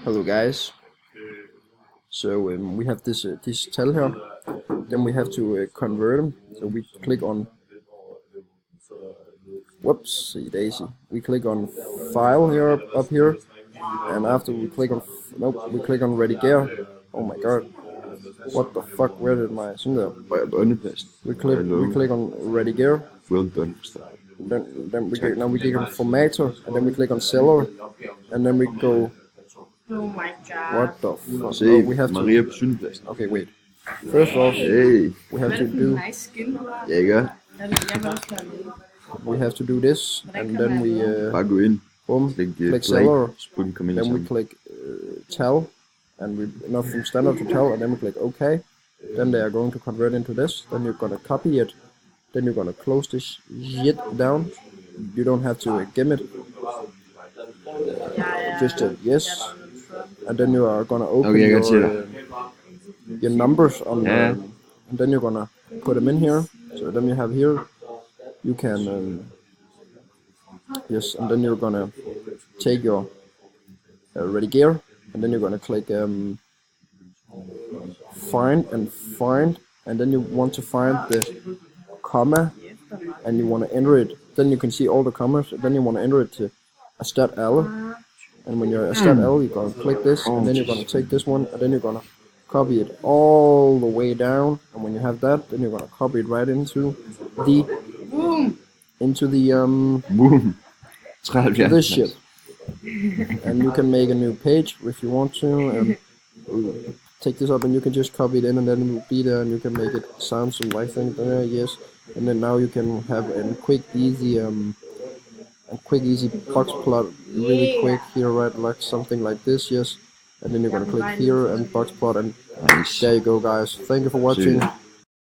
Hello guys. So we have this tell here. Then we have to convert them. So we click on. Whoopsie daisy. We click on file here up here, and after we click on we click on redigere. Oh my god. What the fuck? Where did my thing there? We click on redigere. Then we click on formatter, and then we click on seller, and then we go. Oh my god. What the fuck? Se, Oh, we have Maria to. på 7. pladsen. Okay, wait. First off, Hey, we have Hvad to er det for en do. nice skin, du har? ja ikke? Jeg vil også være med. We have to do this, and then we Bare gå ind. boom, Klik click seller. Spring kom ind i Then we sammen. click tell, and we not from standard to tell, and then we click OK. Then they are going to convert into this. Then you're gonna copy it. Then you're gonna close this shit down. You don't have to gim it. Just a yes. And then you are gonna open Okay, I got your numbers on, Yeah. and then you're gonna put them in here. So then you have here. You can yes, and then you're gonna take your redigere, and then you're gonna click find, and then you want to find the comma, and you want to enter it. Then you can see all the commas. Then you want to enter it to a stat L, and when you're a stat L, you're gonna click this, and then you're gonna take this one, and then you're gonna copy it all the way down. And when you have that, then you're gonna copy it right into the Boom. 73. this shit. And you can make a new page if you want to, and take this up, and you can just copy it in, and then it will be there, and you can make it sound some like thing there, yes. And then now you can have a quick easy box plot really quick here, right, like something like this, yes. And then you're gonna click here and box plot, and Nice. there you go guys. Thank you for watching.